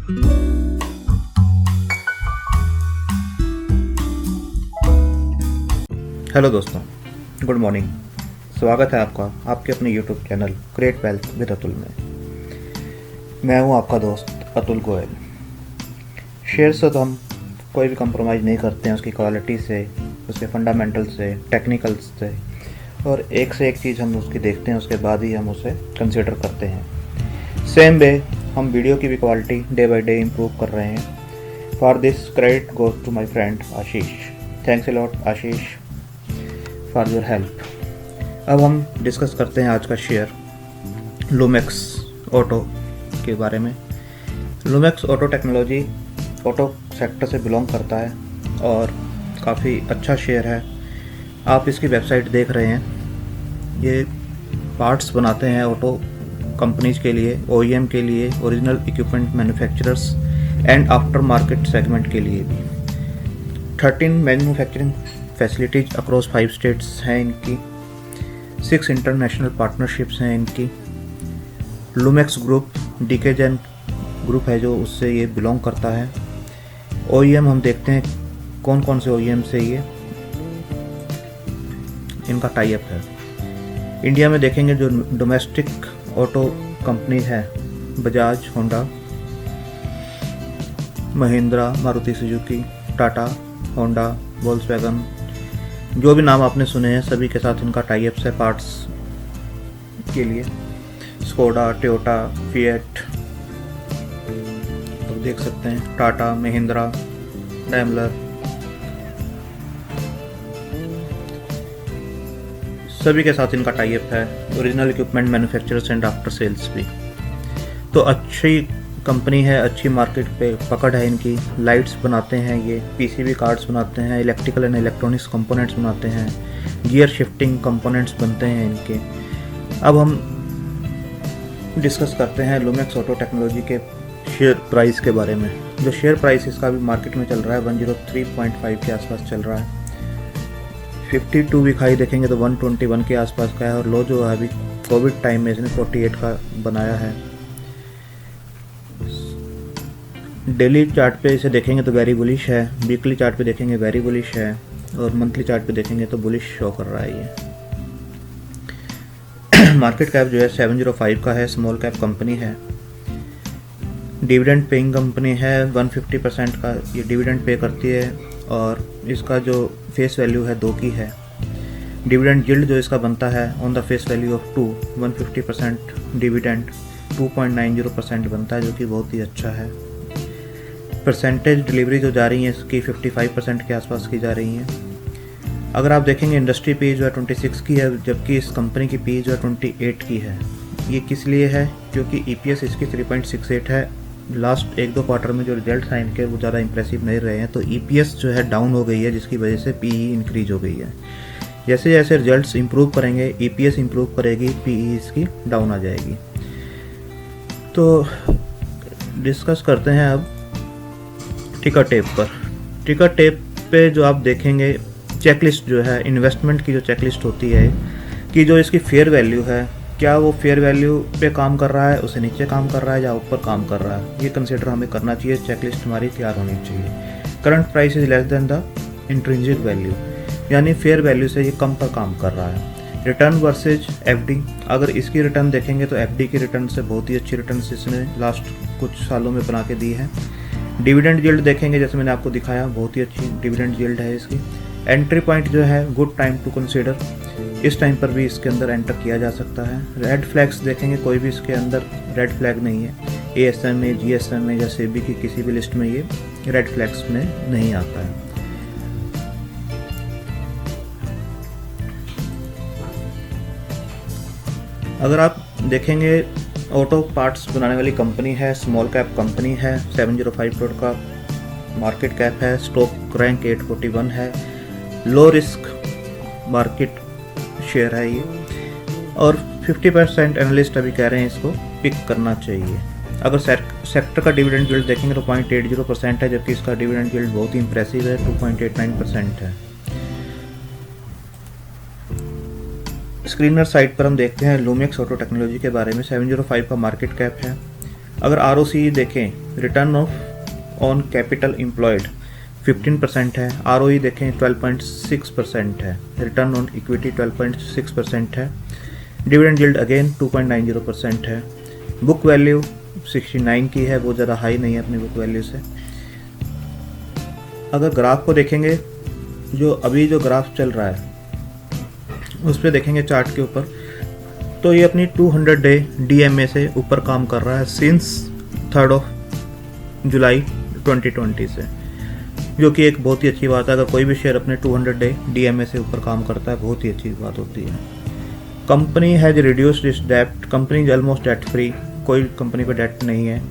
Hello दोस्तों, good morning. स्वागत है आपका आपके अपने YouTube channel create wealth with Atul में। मैं हूं आपका दोस्त अतुल गोयल। शेयर से तो हम कोई भी कंप्रोमाइज़ नहीं करते हैं, उसकी क्वालिटी से, उसके फंडामेंटल से, टेक्निकल्स से, और एक से एक चीज़ हम उसकी देखते हैं, उसके बाद ही हम उसे कंसिडर करते हैं। सेम वे हम वीडियो की भी quality day by day improve कर रहे हैं। For this credit goes to my friend Ashish. Thanks a lot Ashish for your help. अब हम डिस्कस करते हैं आज का शेयर लुमेक्स ऑटो के बारे में। लुमेक्स ऑटो टेक्नोलॉजी ऑटो सेक्टर से बिलोंग करता है और काफ़ी अच्छा शेयर है। आप इसकी वेबसाइट देख रहे हैं। ये पार्ट्स बनाते हैं ऑटो कंपनीज के लिए, OEM के लिए, original equipment manufacturers and after market segment के लिए भी। 13 मैन्युफैक्चरिंग फैसिलिटीज अक्रॉस 5 स्टेट्स हैं इनकी। 6 इंटरनेशनल पार्टनरशिप्स हैं इनकी। लुमेक्स ग्रुप डीकेजन ग्रुप है जो उससे ये बिलोंग करता है। OEM हम देखते हैं कौन कौन से OEM से ये इनका टाई अप है। इंडिया में देखेंगे जो डोमेस्टिक ऑटो कंपनी है, Bajaj, Honda, Mahindra, Maruti Suzuki, Tata, Honda, Volkswagen, जो भी नाम आपने सुने हैं सभी के साथ इनका टाई अप्स है पार्ट्स के लिए। स्कोडा, टोयोटा, फिएट, तो देख सकते हैं टाटा, महिंद्रा, डैमलर, सभी के साथ इनका टाई अप है। Original equipment manufacturers and after sales भी। तो अच्छी कंपनी है, अच्छी मार्केट पे पकड़ है इनकी। लाइट्स बनाते हैं ये, PCB कार्ड्स बनाते हैं, इलेक्ट्रिकल एंड इलेक्ट्रॉनिक्स कंपोनेंट्स बनाते हैं, गियर शिफ्टिंग कंपोनेंट्स बनते हैं इनके। अब हम डिस्कस करते हैं लुमेक्स ऑटो टेक्नोलॉजी के शेयर प्राइस के बारे में। जो शेयर प्राइस इसका अभी मार्केट में चल रहा है 103.5 के आसपास चल रहा है। 52 वीक हाई देखेंगे तो 121 के आसपास का है, और लो जो है अभी कोविड टाइम में इसने 48 का बनाया है। डेली चार्ट पे इसे देखेंगे तो वेरी बुलिश है, वीकली चार्ट पे देखेंगे वेरी बुलिश है, और मंथली चार्ट पे देखेंगे तो बुलिश शो कर रहा है ये। मार्केट कैप जो है 705 का है, स्मॉल कैप कंपनी है, डिविडेंड पेइंग कंपनी है। 150% का ये डिविडेंड पे करती है, और इसका जो फेस वैल्यू है 2 की है। डिविडेंड यील्ड जो इसका बनता है on the face value of 2, 150% dividend 2.90% बनता है, जो कि बहुत ही अच्छा है। परसेंटेज डिलीवरी जो जा रही है इसकी 55% के आसपास की जा रही हैं। अगर आप देखेंगे इंडस्ट्री पी जो है 26 की है, जबकि इस कंपनी की पी जो है 28 की है। ये किस लिए है? क्योंकि EPS इसकी 3.68 है। लास्ट 1-2 क्वार्टर में जो रिजल्ट आए इनके वो ज़्यादा इंप्रेसिव नहीं रहे हैं, तो EPS जो है डाउन हो गई है, जिसकी वजह से PE इंक्रीज हो गई है। जैसे जैसे रिजल्ट्स इंप्रूव करेंगे, EPS इंप्रूव करेगी, PE इसकी डाउन आ जाएगी। तो डिस्कस करते हैं अब टिकर टेप पर। टिकर टेप पे जो आप देखेंगे चेकलिस्ट जो है, इन्वेस्टमेंट की जो चेकलिस्ट होती है कि जो इसकी फेयर वैल्यू है, क्या वो फेयर वैल्यू पे काम कर रहा है, उसे नीचे काम कर रहा है या ऊपर काम कर रहा है, ये कंसिडर हमें करना चाहिए। चेकलिस्ट हमारी तैयार होनी चाहिए। Current price is less than the intrinsic value, यानी फेयर वैल्यू से ये कम पर काम कर रहा है। रिटर्न वर्सेज FD, अगर इसकी रिटर्न देखेंगे तो FD की रिटर्न से बहुत ही अच्छी रिटर्न इसने लास्ट कुछ सालों में बना के दी है। डिविडेंड यील्ड देखेंगे, जैसे मैंने आपको दिखाया, बहुत ही अच्छी डिविडेंड यील्ड है इसकी। एंट्री पॉइंट जो है गुड टाइम टू कंसीडर, इस टाइम पर भी इसके अंदर एंटर किया जा सकता है। रेड फ्लैग्स देखेंगे, कोई भी इसके अंदर रेड फ्लैग नहीं है। ASMA, GSMA या SEBI की किसी भी लिस्ट में ये रेड फ्लैग्स में नहीं आता है। अगर आप देखेंगे ऑटो पार्ट्स बनाने वाली कंपनी है, स्मॉल कैप कंपनी है, 705 करोड़ का मार्केट कैप है, स्टॉक रैंक 841 है, लो रिस्क मार्केट शेयर है ये, और 50% एनालिस्ट अभी कह रहे हैं इसको पिक करना चाहिए। अगर सेक्टर का डिविडेंड यील्ड देखेंगे तो 0.80% है, जबकि इसका डिविडेंड यील्ड बहुत ही इंप्रेसिव है, 2.89% है। स्क्रीनर साइट पर हम देखते हैं लुमेक्स ऑटो टेक्नोलॉजी के बारे में। 705 का मार्केट कैप है, अगर ROCE देखें, रिटर्न ऑन कैपिटल एम्प्लॉयड 15% है, ROE देखें 12.6% है, रिटर्न ऑन इक्विटी 12.6% है, डिविडेंड यील्ड अगेन 2.90% है, बुक वैल्यू 69 की है, वो ज़्यादा हाई नहीं है अपनी बुक वैल्यू से। अगर ग्राफ को देखेंगे, जो ग्राफ चल रहा है उस पर देखेंगे चार्ट के ऊपर, तो ये अपनी 200 डे DMA से ऊपर काम कर रहा है सिंस 3 जुलाई 2020 से, जो कि एक बहुत ही अच्छी बात है। अगर कोई भी शेयर अपने 200 डे DMA से ऊपर काम करता है, बहुत ही अच्छी बात होती है। Company has reduced its debt, company is almost debt free, कोई कंपनी पे डेट नहीं है।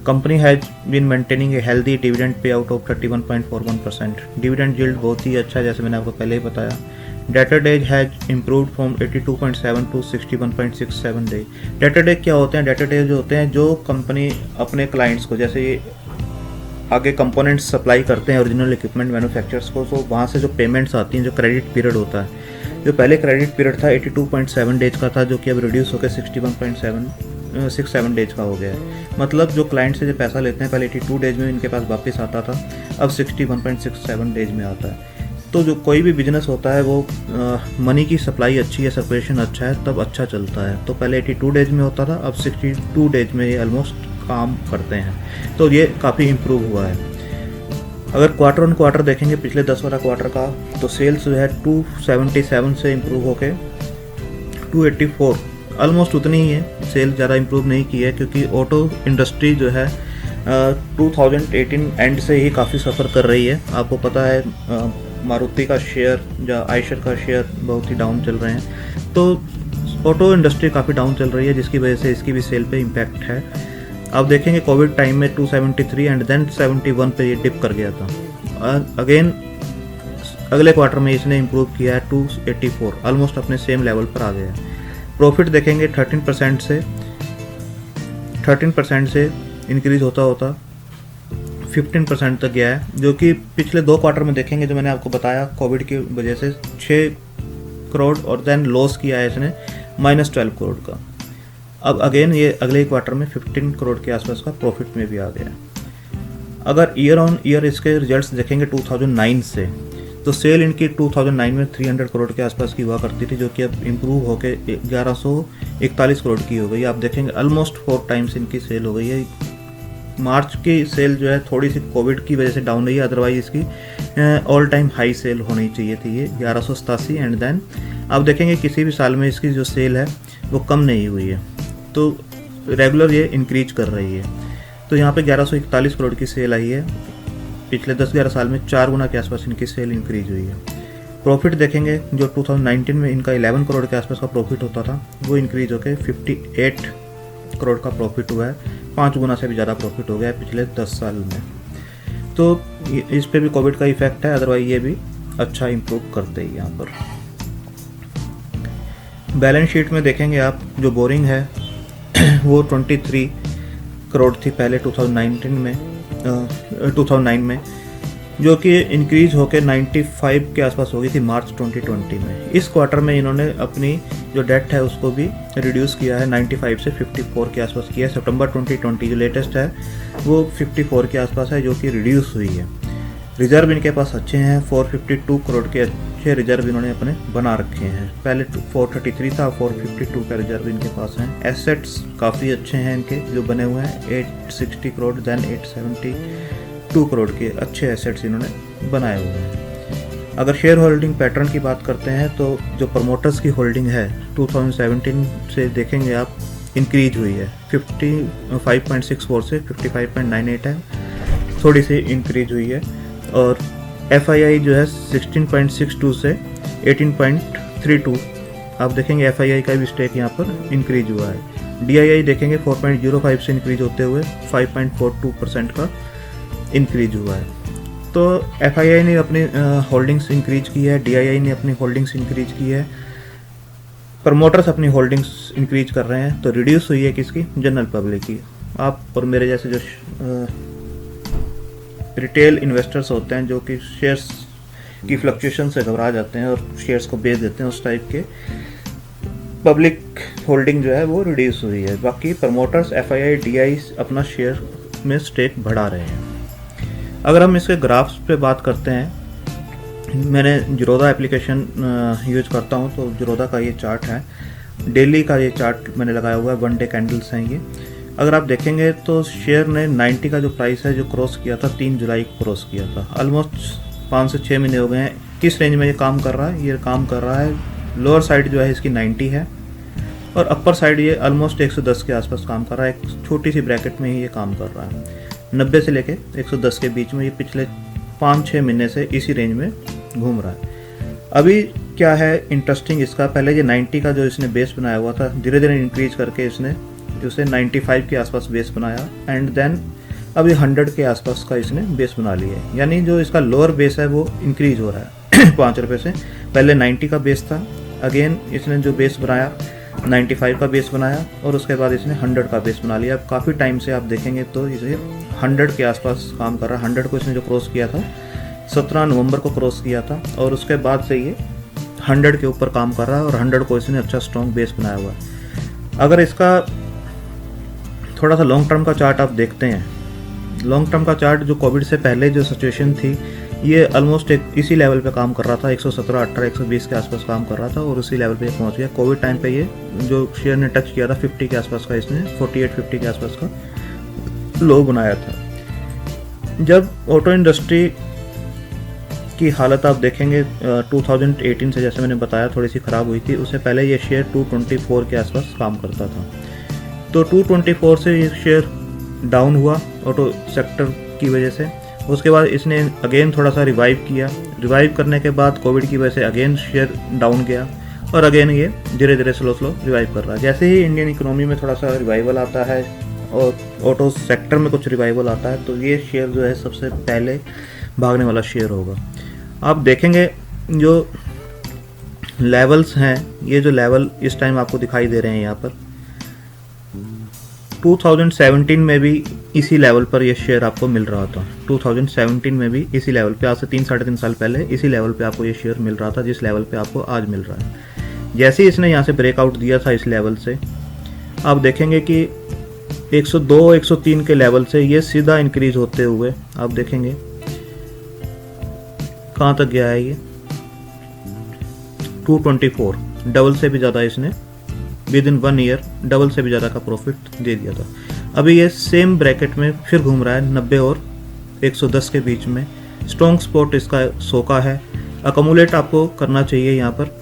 Company has been maintaining a healthy dividend payout of 31.41%। Dividend yield बहुत ही अच्छा है, जैसे मैंने आपको पहले ही बताया। Debtor days has improved from 82.7 to 61.67 day. Debtor days क्या होते हैं? डेटर डेज होते हैं जो कंपनी अपने क्लाइंट्स को, जैसे ये आगे कंपोनेंट्स सप्लाई करते हैं ओरिजिनल इक्विपमेंट मैन्युफैक्चरर्स को, तो वहाँ से जो पेमेंट्स आती हैं, जो क्रेडिट पीरियड होता है, जो पहले क्रेडिट पीरियड था 82.7 डेज का था, जो कि अब रिड्यूस होकर 61.67 डेज का हो गया है। मतलब जो क्लाइंट से जो पैसा लेते हैं, पहले 82 डेज में इनके पास वापस आता था, अब 61.67 डेज में आता है। तो जो कोई भी बिजनेस होता है वो मनी की सप्लाई अच्छी है, सर्कुलेशन अच्छा है, तब अच्छा चलता है। तो पहले 82 डेज में होता था, अब 62 डेज में ये ऑलमोस्ट काम करते हैं, तो ये काफ़ी इम्प्रूव हुआ है। अगर क्वार्टर ऑन क्वार्टर देखेंगे पिछले 10 वाला क्वार्टर का, तो सेल्स जो है 277 से इम्प्रूव होके 284, ऑलमोस्ट उतनी ही है। सेल ज़्यादा इम्प्रूव नहीं की है, क्योंकि ऑटो इंडस्ट्री जो है 2018 एंड से ही काफ़ी सफ़र कर रही है। आपको पता है मारुति का शेयर या आयशर का शेयर बहुत ही डाउन चल रहे हैं, तो ऑटो इंडस्ट्री काफ़ी डाउन चल रही है, जिसकी वजह से इसकी भी सेल पे इम्पैक्ट है। आप देखेंगे कोविड टाइम में 273 एंड देन 71 पे ये डिप कर गया था। अगेन अगले क्वार्टर में इसने इम्प्रूव किया है 284, ऑलमोस्ट अपने सेम लेवल पर आ गया है। प्रॉफिट देखेंगे 13% से इंक्रीज होता होता 15% तक गया है, जो कि पिछले 2 क्वार्टर में देखेंगे, जो मैंने आपको बताया कोविड की वजह से 6 करोड़ और देन लॉस किया है इसने -12 करोड़ का। अब अगेन ये अगले क्वार्टर में 15 करोड़ के आसपास का प्रॉफिट में भी आ गया है। अगर ईयर ऑन ईयर इसके रिजल्ट्स देखेंगे 2009 से, तो सेल इनकी 2009 में 300 करोड़ के आसपास की हुआ करती थी, जो कि अब इम्प्रूव होकर 1141 करोड़ की हो गई। आप देखेंगे ऑलमोस्ट 4 टाइम्स इनकी सेल हो गई है। मार्च की सेल जो है थोड़ी सी कोविड की वजह से डाउन रही है, अदरवाइज इसकी ऑल टाइम हाई सेल होनी चाहिए थी ये 1187। एंड देन आप देखेंगे किसी भी साल में इसकी जो सेल है वो कम नहीं हुई है, तो रेगुलर ये इंक्रीज कर रही है। तो यहाँ पे 1141 करोड़ की सेल आई है, पिछले 10-11 साल में 4 गुना के आसपास इनकी सेल इंक्रीज हुई है। प्रॉफिट देखेंगे, जो 2019 में इनका 11 करोड़ के आसपास का प्रॉफिट होता था, वो इंक्रीज होकर 58 करोड़ का प्रॉफिट हुआ है। 5 गुना से भी ज़्यादा प्रॉफिट हो गया है पिछले 10 साल में। तो इस पे भी कोविड का इफेक्ट है, अदरवाइज ये भी अच्छा इम्प्रूव करते ही। यहाँ पर बैलेंस शीट में देखेंगे आप, जो बोरिंग है वो 23 करोड़ थी पहले 2009 में, जो कि इंक्रीज होकर 95 के आसपास हो गई थी मार्च 2020 में। इस क्वार्टर में इन्होंने अपनी जो डेट है उसको भी रिड्यूस किया है, 95 से 54 के आसपास किया है। सितंबर 2020 जो लेटेस्ट है वो 54 के आसपास है, जो कि रिड्यूस हुई है। रिजर्व इनके पास अच्छे हैं, 452 करोड़ के अच्छे रिजर्व इन्होंने अपने बना रखे हैं। पहले 433 था, 452 का रिजर्व इनके पास हैं। एसेट्स काफ़ी अच्छे हैं इनके जो बने हुए हैं, 860 करोड़ देन 872 करोड़ के अच्छे एसेट्स इन्होंने बनाए हुए हैं। अगर शेयर होल्डिंग पैटर्न की बात करते हैं, तो जो प्रमोटर्स की होल्डिंग है 2017 से देखेंगे आप इंक्रीज हुई है, 55.64 से 55.98 है, थोड़ी सी इंक्रीज हुई है। और FII जो है 16.62 से 18.32, आप देखेंगे FII का भी स्टेक यहाँ पर इंक्रीज हुआ है। DII देखेंगे 4.05 से इंक्रीज होते हुए 5.42% का इंक्रीज हुआ है। तो FII ने अपनी होल्डिंग्स इंक्रीज की है, DII ने अपनी होल्डिंग्स इंक्रीज की है, प्रमोटर्स अपनी होल्डिंग्स इंक्रीज कर रहे हैं। तो रिड्यूस हुई है किसकी? जनरल पब्लिक की। आप और मेरे जैसे जो रिटेल इन्वेस्टर्स होते हैं, जो कि शेयर्स की फ्लक्चुएशन से घबरा जाते हैं और शेयर्स को बेच देते हैं, उस टाइप के पब्लिक होल्डिंग जो है वो रिड्यूस हुई है। बाकी प्रमोटर्स FII DI अपना शेयर में स्टेक बढ़ा रहे हैं। अगर हम इसके ग्राफ्स पे बात करते हैं, मैंने जीरोधा एप्लीकेशन यूज करता हूँ, तो जीरोधा का ये चार्ट है, डेली का ये चार्ट मैंने लगाया हुआ है, 1 डे कैंडल्स हैं ये। अगर आप देखेंगे तो शेयर ने 90 का जो प्राइस है जो क्रॉस किया था 3 जुलाई को क्रॉस किया था। ऑलमोस्ट 5 से 6 महीने हो गए हैं। किस रेंज में ये काम कर रहा है? ये काम कर रहा है, लोअर साइड जो है इसकी 90 है और अपर साइड ये ऑलमोस्ट 110 के आसपास काम कर रहा है। एक छोटी सी ब्रैकेट में ही ये काम कर रहा है। 90 से लेके 110 के बीच में ये पिछले 5-6 महीने से इसी रेंज में घूम रहा है। अभी क्या है इंटरेस्टिंग इसका, पहले ये 90 का जो इसने बेस बनाया हुआ था, धीरे धीरे इंक्रीज करके इसने उसे 95 के आसपास बेस बनाया एंड देन अभी 100 के आसपास का इसने बेस बना लिया है। यानी जो इसका लोअर बेस है वो इंक्रीज हो रहा है 5 रुपये से। पहले 90 का बेस था, अगेन इसने जो बेस बनाया 95 का बेस बनाया और उसके बाद इसने 100 का बेस बना लिया। अब काफ़ी टाइम से आप देखेंगे तो इसे 100 के आसपास काम कर रहा है। 100 को इसने जो क्रॉस किया था 17 नवंबर को क्रॉस किया था और उसके बाद से ये 100 के ऊपर काम कर रहा है और 100 को इसने अच्छा स्ट्रॉन्ग बेस बनाया हुआ है। अगर इसका थोड़ा सा लॉन्ग टर्म का चार्ट आप देखते हैं, लॉन्ग टर्म का चार्ट जो कोविड से पहले जो सिचुएशन थी, ये ऑलमोस्ट इसी लेवल पे काम कर रहा था, 117, 18, 120 के आसपास काम कर रहा था और उसी लेवल पे पहुंच गया। कोविड टाइम पे ये जो शेयर ने टच किया था 50 के आसपास का, इसने 48-50 के आसपास का लो बनाया था। जब ऑटो इंडस्ट्री की हालत आप देखेंगे 2018 से, जैसे मैंने बताया, थोड़ी सी ख़राब हुई थी, उससे पहले ये शेयर 224 के आसपास काम करता था। तो 224 से ये शेयर डाउन हुआ ऑटो सेक्टर की वजह से। उसके बाद इसने अगेन थोड़ा सा रिवाइव किया। रिवाइव करने के बाद कोविड की वजह से अगेन शेयर डाउन गया और अगेन ये धीरे धीरे स्लो रिवाइव कर रहा है। जैसे ही इंडियन इकोनॉमी में थोड़ा सा रिवाइवल आता है और ऑटो सेक्टर में कुछ रिवाइवल आता है तो ये शेयर जो है सबसे पहले भागने वाला शेयर होगा। आप देखेंगे जो लेवल्स हैं, ये जो लेवल इस टाइम आपको दिखाई दे रहे हैं यहाँ पर, 2017 में भी इसी लेवल पर ये शेयर आपको मिल रहा था। 2017 में भी इसी लेवल पे, आज से 3-3.5 साल पहले इसी लेवल पे आपको ये शेयर मिल रहा था जिस लेवल पे आपको आज मिल रहा है। जैसे ही इसने यहाँ से ब्रेकआउट दिया था इस लेवल से, आप देखेंगे कि 102-103 के लेवल से ये सीधा इंक्रीज होते हुए आप देखेंगे कहाँ तक गया है ये 224, डबल से भी ज़्यादा इसने विद इन 1 ईयर डबल से भी ज़्यादा का प्रॉफिट दे दिया था। अभी ये सेम ब्रैकेट में फिर घूम रहा है 90 और 110 के बीच में। स्ट्रॉन्ग स्पॉट इसका 100 का है। अकोमुलेट आपको करना चाहिए यहाँ पर।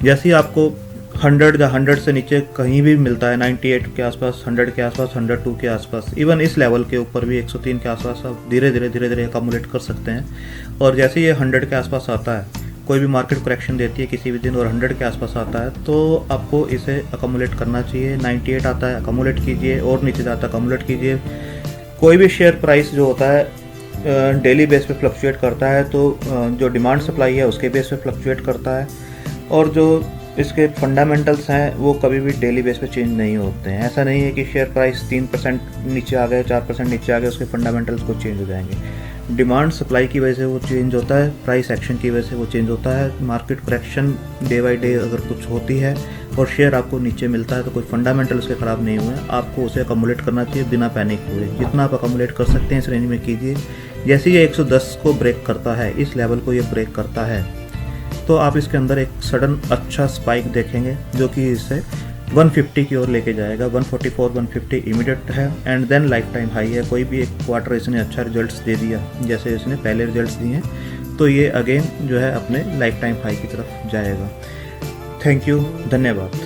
जैसे ही आपको 100 या 100 से नीचे कहीं भी मिलता है, 98 के आसपास, 100 के आसपास, 102 के आसपास, इवन इस लेवल के ऊपर भी 103 के आसपास आप धीरे धीरे अकोमुलेट कर सकते हैं। और जैसे ये 100 के आसपास आता है, कोई भी मार्केट करेक्शन देती है किसी भी दिन और 100 के आसपास आता है तो आपको इसे अकोमुलेट करना चाहिए। 98 आता है अकोमुलेट कीजिए, और नीचे जाता है अकोमुलेट कीजिए। कोई भी शेयर प्राइस जो होता है डेली बेस पे फ्लक्चुएट करता है, तो जो डिमांड सप्लाई है उसके बेस पे फ्लक्चुएट करता है और जो इसके फंडामेंटल्स हैं वो कभी भी डेली बेस पे चेंज नहीं होते हैं। ऐसा नहीं है कि शेयर प्राइस 3% नीचे आ गए, 4% नीचे आ गए, उसके फंडामेंटल्स को चेंज हो जाएंगे। डिमांड सप्लाई की वजह से वो चेंज होता है, प्राइस एक्शन की वजह से वो चेंज होता है। Market correction day by day अगर कुछ होती है और शेयर आपको नीचे मिलता है तो कोई फंडामेंटल उसके ख़राब नहीं हुए, आपको उसे अकोमुलेट करना चाहिए बिना पैनिक हुए। जितना आप अकोमुलेट कर सकते हैं इस रेंज में कीजिए। जैसे ये 110 को ब्रेक करता है, इस लेवल को ये ब्रेक करता है, तो आप इसके अंदर एक सडन अच्छा स्पाइक देखेंगे जो कि इसे 150 की ओर लेके जाएगा। 144, 150 इमीडिएट है and then lifetime high है। कोई भी एक क्वार्टर इसने अच्छा रिजल्ट्स दे दिया जैसे इसने पहले रिजल्ट्स दिए हैं तो ये अगेन जो है अपने लाइफ टाइम हाई की तरफ जाएगा। थैंक यू, धन्यवाद।